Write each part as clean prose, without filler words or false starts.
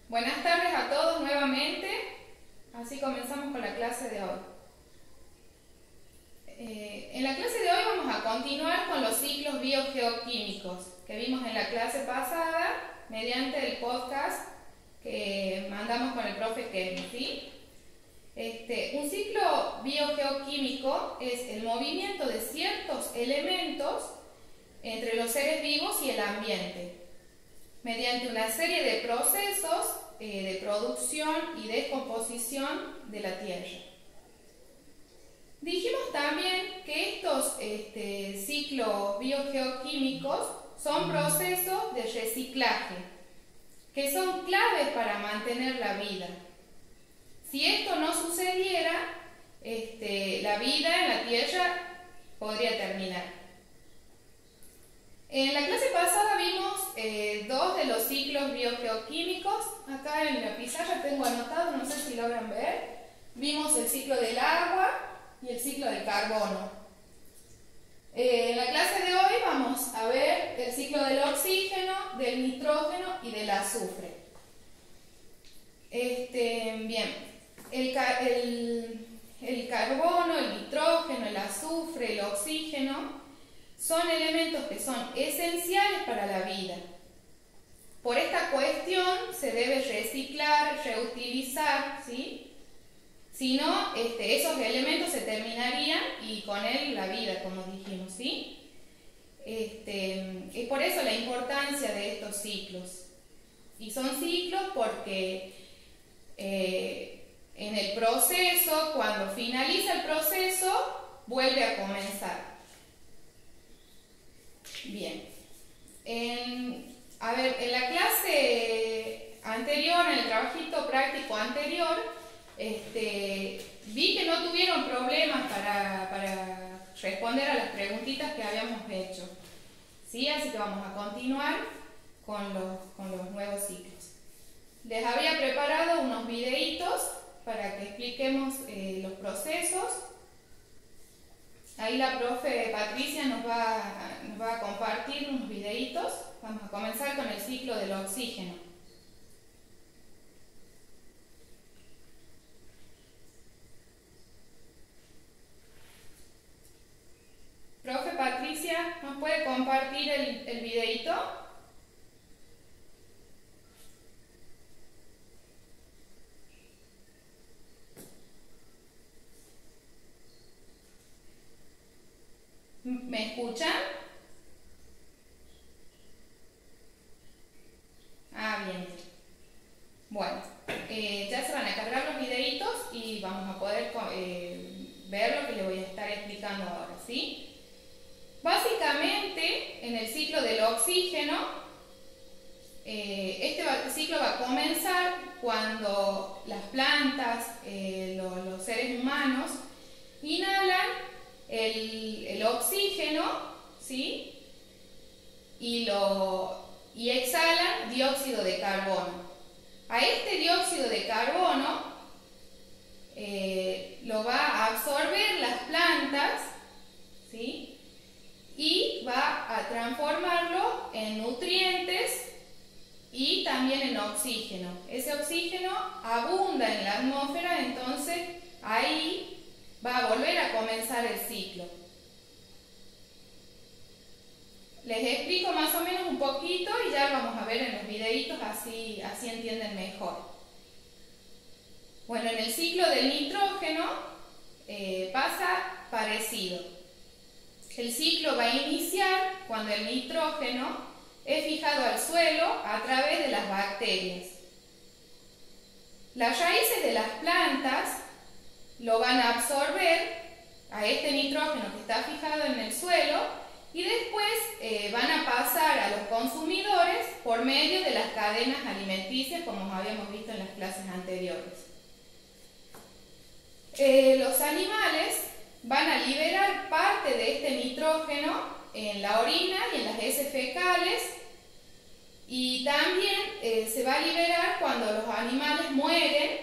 Buenas tardes a todos nuevamente, así comenzamos con la clase de hoy. En la clase de hoy vamos a continuar con los ciclos biogeoquímicos que vimos en la clase pasada mediante el podcast que mandamos con el profe Kevin, ¿sí? Un ciclo biogeoquímico es el movimiento de ciertos elementos entre los seres vivos y el ambiente, mediante una serie de procesos de producción y descomposición de la tierra. Dijimos también que estos ciclos biogeoquímicos son procesos de reciclaje, que son claves para mantener la vida. Si esto no sucediera, la vida en la tierra podría terminar. En la clase pasada vimos dos de los ciclos biogeoquímicos. Acá en la pizarra tengo anotado, no sé si logran ver. Vimos el ciclo del agua y el ciclo del carbono. En la clase de hoy vamos a ver el ciclo del oxígeno, del nitrógeno y del azufre. Bien, el carbono, el nitrógeno, el azufre, el oxígeno son elementos que son esenciales para la vida. Por esta cuestión se debe reciclar, reutilizar, ¿sí? Si no, esos elementos se terminarían y con él la vida, como dijimos, ¿sí? Es por eso la importancia de estos ciclos. Y son ciclos porque en el proceso, cuando finaliza el proceso, vuelve a comenzar. Bien, en la clase anterior, en el trabajito práctico anterior, vi que no tuvieron problemas para responder a las preguntitas que habíamos hecho, ¿sí? Así que vamos a continuar con los nuevos ciclos. Les había preparado unos videitos para que expliquemos los procesos. Ahí la profe Patricia nos va a compartir unos videitos. Vamos a comenzar con el ciclo del oxígeno. Profe Patricia, ¿nos puede compartir el videito? ¿Me escuchan? Bien. Bueno, ya se van a cargar los videitos y vamos a poder ver lo que les voy a estar explicando ahora, ¿sí? Básicamente, en el ciclo del oxígeno, este ciclo va a comenzar cuando las plantas, los seres humanos, inhalan el oxígeno, ¿sí? Y exhalan dióxido de carbono. A este dióxido de carbono lo va a absorber las plantas, ¿sí? Y va a transformarlo en nutrientes y también en oxígeno. Ese oxígeno abunda en la atmósfera, entonces ahí va a volver a comenzar el ciclo. Les explico más o menos un poquito y ya lo vamos a ver en los videitos, así entienden mejor. Bueno, en el ciclo del nitrógeno pasa parecido. El ciclo va a iniciar cuando el nitrógeno es fijado al suelo a través de las bacterias. Las raíces de las plantas lo van a absorber a este nitrógeno que está fijado en el suelo y después van a pasar a los consumidores por medio de las cadenas alimenticias, como habíamos visto en las clases anteriores. Los animales van a liberar parte de este nitrógeno en la orina y en las heces fecales, y también se va a liberar cuando los animales mueren,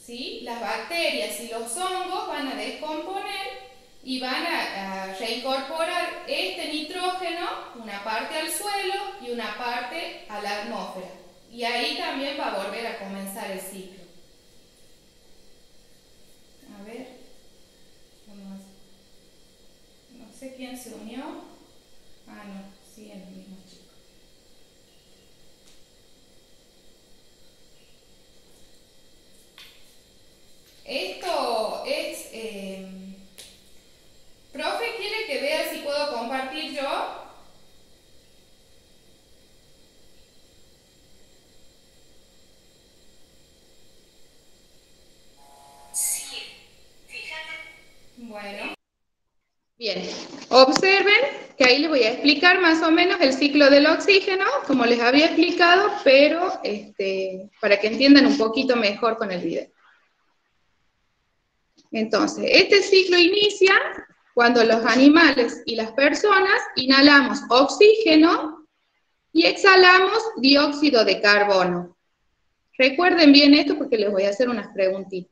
¿sí? Las bacterias y los hongos van a descomponer y van a reincorporar este nitrógeno, una parte al suelo y una parte a la atmósfera. Y ahí también va a volver a comenzar el ciclo. A ver, vamos a... No sé quién se unió. Ah, no, siguen los mismos chicos. Esto es... profe, ¿quiere que vea si puedo compartir yo? Bueno. Bien, observen que ahí les voy a explicar más o menos el ciclo del oxígeno, como les había explicado, pero para que entiendan un poquito mejor con el video. Entonces, este ciclo inicia cuando los animales y las personas inhalamos oxígeno y exhalamos dióxido de carbono. Recuerden bien esto porque les voy a hacer unas preguntitas.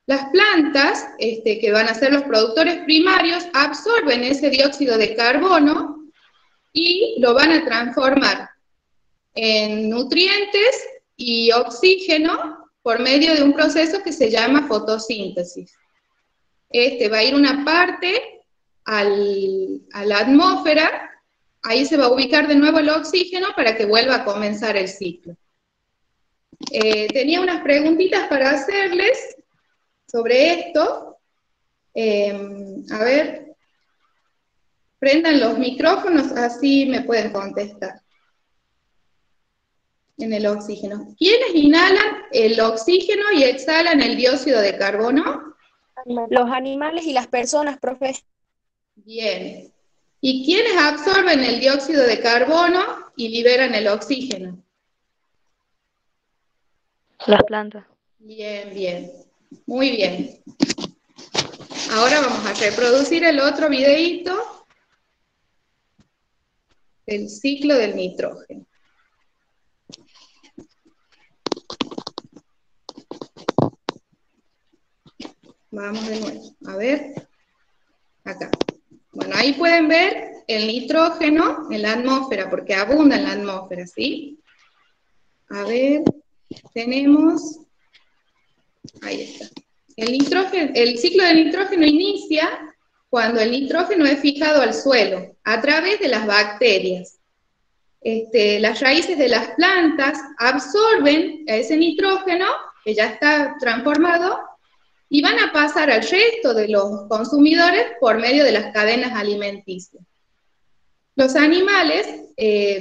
Las plantas, que van a ser los productores primarios, absorben ese dióxido de carbono y lo van a transformar en nutrientes y oxígeno por medio de un proceso que se llama fotosíntesis. Va a ir una parte a la atmósfera, ahí se va a ubicar de nuevo el oxígeno para que vuelva a comenzar el ciclo. Tenía unas preguntitas para hacerles sobre esto. A ver, prendan los micrófonos, así me pueden contestar. En el oxígeno. ¿Quiénes inhalan el oxígeno y exhalan el dióxido de carbono? Los animales y las personas, profe. Bien. ¿Y quiénes absorben el dióxido de carbono y liberan el oxígeno? Las plantas. Bien, bien. Muy bien. Ahora vamos a reproducir el otro videíto del ciclo del nitrógeno. Vamos de nuevo, a ver, acá. Bueno, ahí pueden ver el nitrógeno en la atmósfera, porque abunda en la atmósfera, ¿sí? A ver, tenemos, ahí está. El ciclo del nitrógeno inicia cuando el nitrógeno es fijado al suelo, a través de las bacterias. Las raíces de las plantas absorben ese nitrógeno, que ya está transformado, y van a pasar al resto de los consumidores por medio de las cadenas alimenticias. Los animales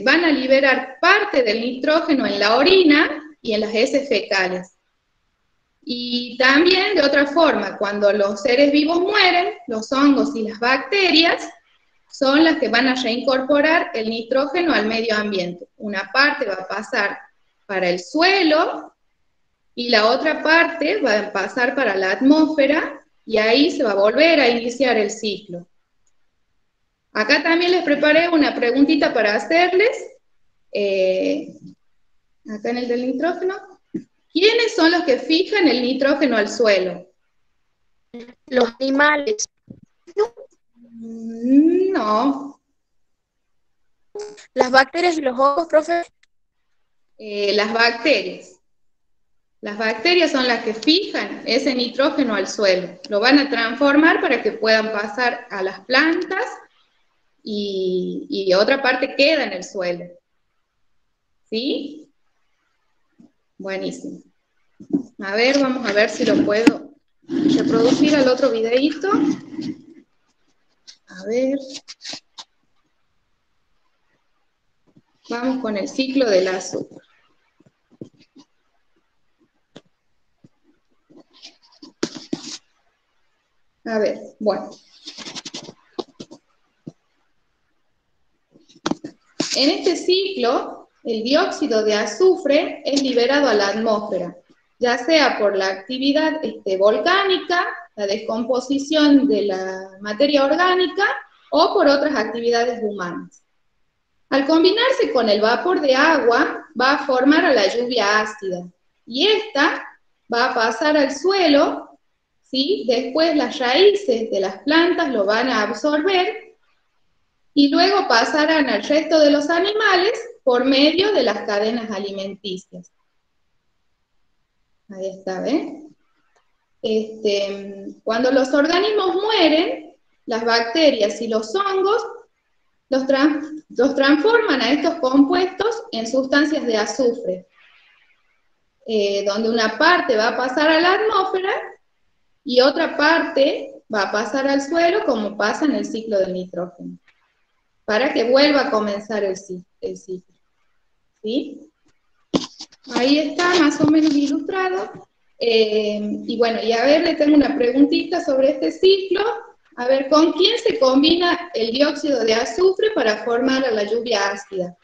van a liberar parte del nitrógeno en la orina y en las heces fecales. Y también de otra forma, cuando los seres vivos mueren, los hongos y las bacterias son las que van a reincorporar el nitrógeno al medio ambiente. Una parte va a pasar para el suelo, y la otra parte va a pasar para la atmósfera, y ahí se va a volver a iniciar el ciclo. Acá también les preparé una preguntita para hacerles, acá en el del nitrógeno. ¿Quiénes son los que fijan el nitrógeno al suelo? Los animales. No. Las bacterias y los hongos, profe. Las bacterias. Las bacterias son las que fijan ese nitrógeno al suelo. Lo van a transformar para que puedan pasar a las plantas y otra parte queda en el suelo. ¿Sí? Buenísimo. A ver, vamos a ver si lo puedo reproducir al otro videíto. A ver. Vamos con el ciclo del azúcar. A ver, bueno. En este ciclo, el dióxido de azufre es liberado a la atmósfera, ya sea por la actividad volcánica, la descomposición de la materia orgánica, o por otras actividades humanas. Al combinarse con el vapor de agua, va a formar a la lluvia ácida, y esta va a pasar al suelo. ¿Sí? Después las raíces de las plantas lo van a absorber y luego pasarán al resto de los animales por medio de las cadenas alimenticias. Ahí está, ¿ven? Cuando los organismos mueren, las bacterias y los hongos los transforman a estos compuestos en sustancias de azufre, donde una parte va a pasar a la atmósfera y otra parte va a pasar al suelo, como pasa en el ciclo del nitrógeno, para que vuelva a comenzar el ciclo. ¿Sí? Ahí está más o menos ilustrado. Y bueno, y a ver, le tengo una preguntita sobre este ciclo. A ver, ¿con quién se combina el dióxido de azufre para formar a la lluvia ácida?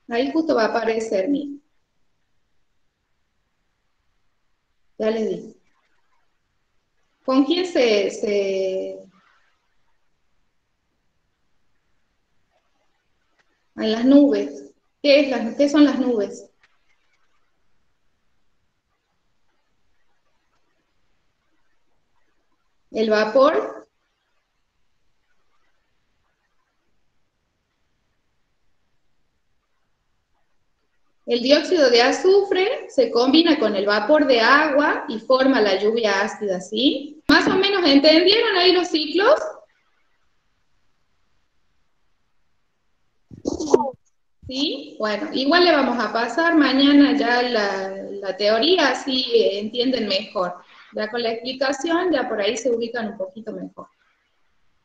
Ahí justo va a aparecer, miren. Ya les digo. ¿Con quién en las nubes? ¿Qué son las nubes? El vapor. El dióxido de azufre se combina con el vapor de agua y forma la lluvia ácida, ¿sí? ¿Más o menos entendieron ahí los ciclos? ¿Sí? Bueno, igual le vamos a pasar mañana ya la teoría, así entienden mejor. Ya con la explicación, ya por ahí se ubican un poquito mejor.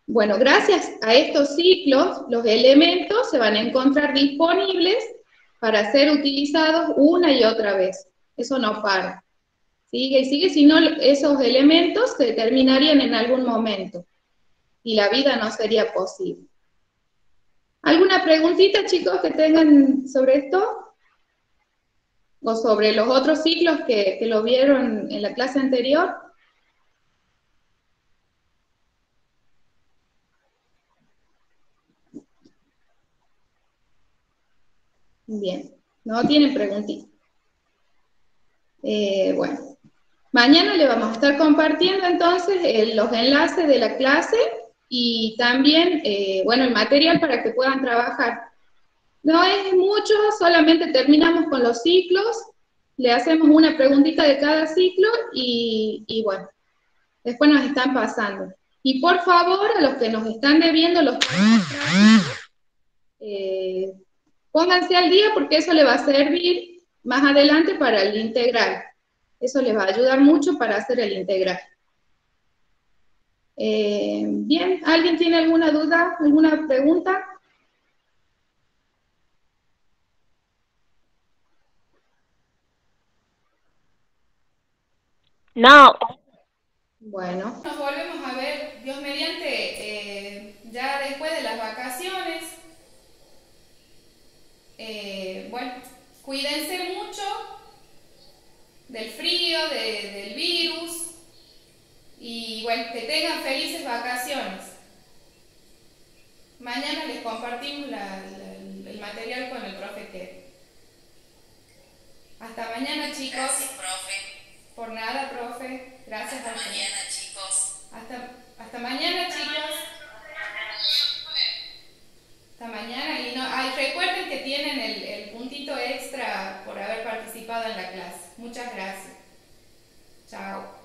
Bueno, gracias a estos ciclos, los elementos se van a encontrar disponibles para ser utilizados una y otra vez. Eso no para. Sigue y sigue, si no, esos elementos se terminarían en algún momento y la vida no sería posible. ¿Alguna preguntita, chicos, que tengan sobre esto? ¿O sobre los otros ciclos que lo vieron en la clase anterior? Bien, no tienen preguntita. Bueno, mañana le vamos a estar compartiendo entonces los enlaces de la clase y también, bueno, el material para que puedan trabajar. No es mucho, solamente terminamos con los ciclos, le hacemos una preguntita de cada ciclo y bueno, después nos están pasando. Y por favor, a los que nos están debiendo los pónganse al día porque eso le va a servir más adelante para el integral. Eso les va a ayudar mucho para hacer el integral. Bien, ¿alguien tiene alguna duda, alguna pregunta? No. Bueno. Nos volvemos a ver, Dios mediante, ya después de las vacaciones. Bueno, cuídense mucho del frío, del virus, y bueno, que tengan felices vacaciones. Mañana les compartimos el material con el profe Kevin. Hasta mañana, chicos. Gracias, profe. Por nada, profe. Gracias. Hasta mañana, chicos. Hasta mañana, chicos. Hasta mañana. Y recuerden que tienen el puntito extra por haber participado en la clase. Muchas gracias. Chao.